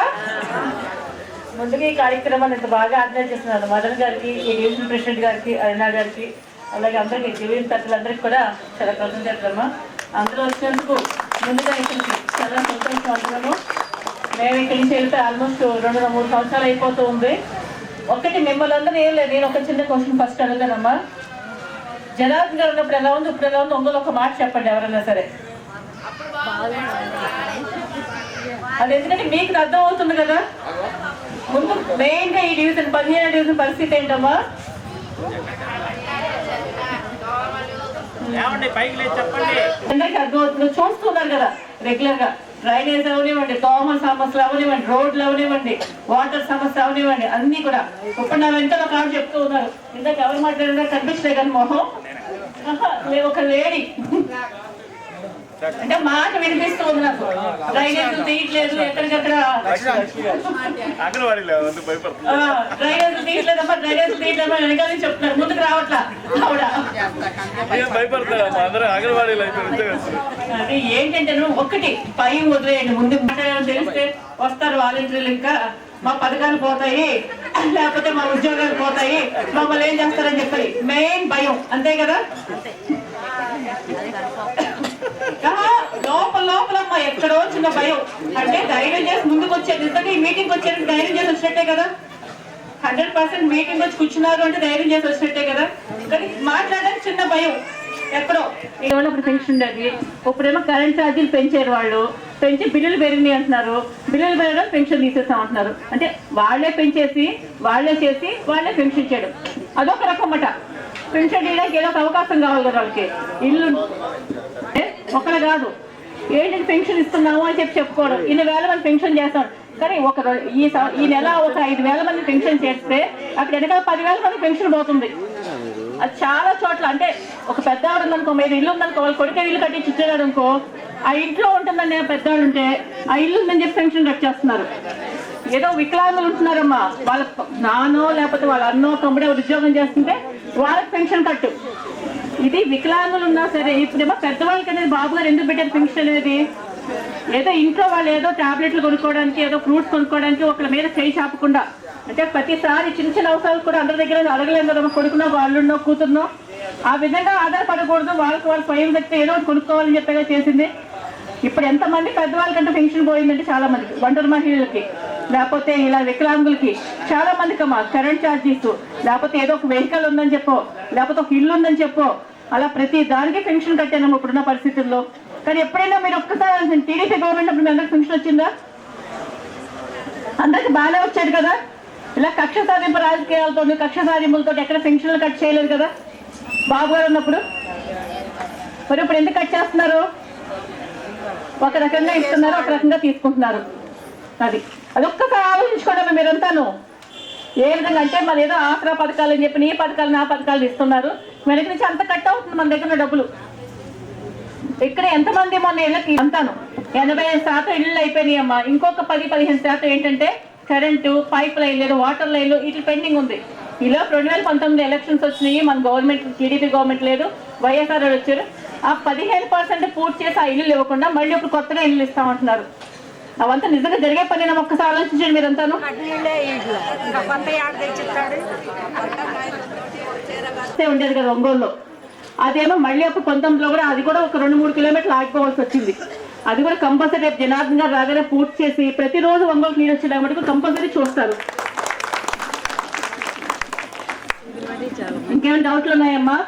ముందుగా ఈ కార్యక్రమాన్ని ఇంత బాగా ఆర్గనైజ్ చేస్తున్నారు మదన్ గారికి, ఈ డివిజన్ ప్రెసిడెంట్ గారికి, అరుణ గారికి, అలాగే అందరికీ డివిజన్ తరఫులందరికీ కూడా చాలా కృతజ్ఞతలమ్మా. అందరూ వచ్చినందుకు ముందుగా ఇక్కడికి చాలా సంతోషం అంటున్నాము. మేము ఇక్కడి నుంచి వెళ్తే ఆల్మోస్ట్ 2-3 సంవత్సరాలు అయిపోతూ ఉంది. ఒక్కటి మిమ్మల్ని అందరూ ఏం లేదు, నేను ఒక చిన్న క్వశ్చన్ ఫస్ట్ అడుగుతానమ్మా. జనార్దన్ గారు ఉన్నప్పుడు ఎలా ఉంది, ఇప్పుడు ఎలా ఉంది, ఒంగోలు ఒక మాట చెప్పండి ఎవరైనా సరే. అది ఎందుకంటే మీకు అర్థం అవుతుంది కదా. ముందు మెయిన్గా ఈ డివిజన్ 15వ డివిజన్ పరిస్థితి ఏంటమ్మా? అందరికీ అర్థం అవుతుంది, చూస్తున్నారు కదా రెగ్యులర్ గా. డ్రైనేజ్ అవనివ్వండి, దోమల సమస్యలు అవనివ్వండి, రోడ్లు అవనివ్వండి, వాటర్ సమస్య అవనివ్వండి, అన్ని కూడా. ఇప్పుడు నా వెంట ఒక ఆవిడ చెప్తూ ఉన్నారు, ఇందాక ఎవరు మాట్లాడినా కనిపించలే కానీ మొహం ఒక లేడీ అంటే మాట వినిపిస్తూ ఉంది నాకు. డ్రైనేజ్ తీయట్లేదు, ఎక్కడికక్కడ డ్రైనేజ్ తీయట్లేదమ్మా, డ్రైనేజ్ తీయట్లేదమ్మా వెనకాల నుంచి చెప్తున్నారు, ముందుకు రావట్లా ఆవిడ. అది ఏంటంటే ఒక్కటి పై వదిలేయండి, ముందు తెలిస్తే వస్తారు వాలంటీర్లు, ఇంకా మా పథకాలు పోతాయి, లేకపోతే మా ఉద్యోగాలు పోతాయి, మమ్మల్ని ఏం చేస్తారని చెప్పాలి. మెయిన్ భయం, అంతే కదా. లోపల ఎక్కడో చిన్న భయం. అంటే ధైర్యం చేసి ముందుకు వచ్చేది, ఇంతకీ ఈ మీటింగ్ వచ్చేది ధైర్యం చేసి వచ్చినట్టే కదా. 100% మీటింగ్ వచ్చి కూర్చున్నారు అంటే ధైర్యం చేసి వచ్చినట్టే కదా. కానీ మాట్లాడడానికి చిన్న భయం ఎక్కడో. ఇప్పుడు పెన్షన్ ఉండేది, ఇప్పుడేమో కరెంట్ ఛార్జీలు పెంచారు వాళ్ళు, పెంచి బిల్లులు పెరిగినాయి అంటున్నారు. బిల్లులు పెరగడం పెన్షన్ తీసేస్తాం అంటున్నారు. అంటే వాళ్ళే పెంచేసి వాళ్ళే చేసి వాళ్ళే పెన్షన్ చేయడం, అదొక రకం అన్నమాట. పెన్షన్ చేయడానికి ఏదో ఒక అవకాశం కావాలి కదా వాళ్ళకి. ఇల్లు ఒకరు కాదు, ఏంటంటే పెన్షన్ ఇస్తున్నాము అని చెప్పుకోవడం. 2,000 మంది పెన్షన్ చేస్తాం, కానీ ఈ నెల ఒక 5,000 మంది పెన్షన్ చేస్తే అక్కడ వెనకాల 10,000 మంది పెన్షన్ పోతుంది. అది చాలా చోట్ల. అంటే ఒక పెద్దవాడు ఉందనుకో, మీరు ఇల్లు ఉందనుకో, వాళ్ళు కొడుకే ఇల్లు కట్టించి ఇచ్చేవాడు అనుకో, ఆ ఇంట్లో ఉంటుందని పెద్దవాడు ఉంటే ఆ ఇల్లు ఉందని చెప్పి పెన్షన్ కట్ చేస్తున్నారు. ఏదో వికలాంగులు ఉంటున్నారమ్మా, వాళ్ళ నానో లేకపోతే వాళ్ళ అన్నో తమ్ముడే ఉద్యోగం చేస్తుంటే వాళ్ళకి పెన్షన్ కట్టు. ఇది వికలాంగులు ఉన్నా సరే. ఇప్పుడేమో పెద్దవాళ్ళకి అనేది బాబు గారు ఎందుకు పెట్టారు పెన్షన్ అనేది? ఏదో ఇంట్లో వాళ్ళు ఏదో టాబ్లెట్లు కొనుక్కోవడానికి, ఏదో ఫ్రూట్స్ కొనుక్కోవడానికి ఒకళ్ళ మీద చేయి చాపకుండా, అంటే ప్రతిసారి చిన్న చిన్న అవసరాలు కూడా అందరి దగ్గర అడగలేదు కదా. కొడుకునో, వాళ్ళున్నో, కూతురునో ఆ విధంగా ఆధారపడకూడదు. వాళ్ళకి వాళ్ళు స్వయం వ్యక్తి ఏదో ఒకటి కొనుక్కోవాలని చెప్పేగా చేసింది. ఇప్పుడు ఎంతమంది పెద్దవాళ్ళకంటే పెన్షన్ పోయిందంటే చాలా మందికి, ఒంటరి మహిళలకి, లేకపోతే ఇలా వికలాంగులకి, చాలా మందికి అమ్మా కరెంట్ ఛార్జీస్, లేకపోతే ఏదో ఒక వెహికల్ ఉందని చెప్పో, లేకపోతే ఒక ఇల్లు ఉందని చెప్పో, అలా ప్రతి దానికి పెన్షన్ కట్టానమ్మా ఇప్పుడున్న పరిస్థితుల్లో. కానీ ఎప్పుడైనా మీరు ఒక్కసారి టీడీపీ గవర్నమెంట్ అప్పుడు మీ అందరికి పెన్షన్ వచ్చిందా? అందరికి బాగానే వచ్చేది కదా. ఇలా కక్ష సాధింపు రాజకీయాలతో, కక్ష సాధింపులతో ఎక్కడ పెన్షన్లు కట్ చేయలేదు కదా బాబు గారు ఉన్నప్పుడు. మరి ఇప్పుడు ఎందుకు కట్ చేస్తున్నారు? ఒక రకంగా ఇస్తున్నారు, ఒక రకంగా తీసుకుంటున్నారు. అదొక్కసారి ఆలోచించుకోవడమే మీరంతాను. ఏ విధంగా అంటే మరి ఏదో ఆసరా పథకాలు అని చెప్పి ఈ పథకాలు నా పథకాలు ఇస్తున్నారు, వెనక నుంచి అంత కట్ అవుతుంది మన దగ్గర డబ్బులు. ఇక్కడ ఎంతమంది మొన్న ఇళ్ళకి అంతాను 85% ఇళ్ళు అయిపోయినాయి అమ్మా. ఇంకొక 10-15% ఏంటంటే కరెంటు, పైప్ లైన్ లేదు, వాటర్ లైన్లు, వీటి పెండింగ్ ఉంది. ఇలా 2019 ఎలక్షన్స్ వచ్చినాయి, మన గవర్నమెంట్ టీడీపీ గవర్నమెంట్ లేదు, వైఎస్ఆర్ వచ్చారు. ఆ 15% పూర్తి చేసి ఆ ఇల్లు ఇవ్వకుండా మళ్ళీ ఇప్పుడు కొత్తగా ఇల్లు ఇస్తామంటున్నారు. అవంతా నిజంగా జరిగే పని ఒక్కసారి ఆలోచించండి మీరంతాను. ఉండేది కదా ఒంగోలులో, అదేమో మళ్ళీ అప్పుడు 19లో కూడా అది కూడా ఒక 2-3 కిలోమీటర్లు ఆగిపోవాల్సి వచ్చింది. అది కూడా కంపల్సరీ రేపు జనార్దన్ గారు రాగానే పూర్తి చేసి ప్రతిరోజు ఒంగోలు నీరు వచ్చే మటుకు కంపల్సరీ చూస్తారు. ఇంకేమైనా డౌట్లు ఉన్నాయమ్మా?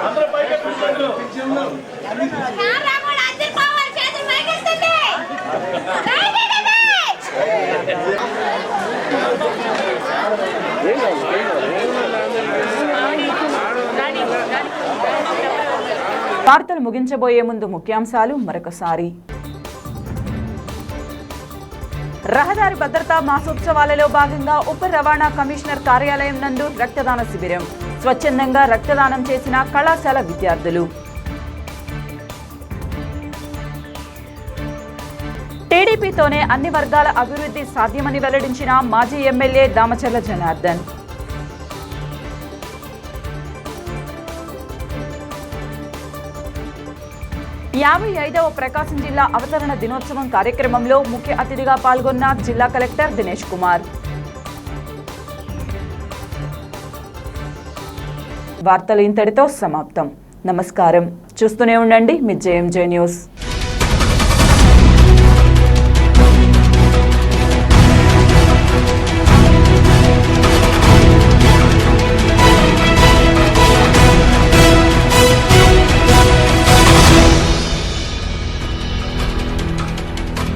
అందరూ పైకి వార్తలు ముగించబోయే ముందు ముఖ్యాంశాలు మరొకసారి. రహదారి భద్రతా మాసోత్సవాలలో భాగంగా ఉప రవాణా కమిషనర్ కార్యాలయం నందు రక్తదాన శిబిరం. స్వచ్ఛందంగా రక్తదానం చేసిన కళాశాల విద్యార్థులు. టీడీపీతోనే అన్ని వర్గాల అభివృద్ధి సాధ్యమని వెల్లడించిన మాజీ ఎమ్మెల్యే దామచర్ల జనార్దన్. యాభై 55వ ప్రకాశం జిల్లా అవతరణ దినోత్సవం కార్యక్రమంలో ముఖ్య అతిథిగా పాల్గొన్న జిల్లా కలెక్టర్ దినేష్ కుమార్. వార్తలు ఇంతటితో సమాప్తం. నమస్కారం. చూస్తూనే ఉండండి మీ JMJ న్యూస్.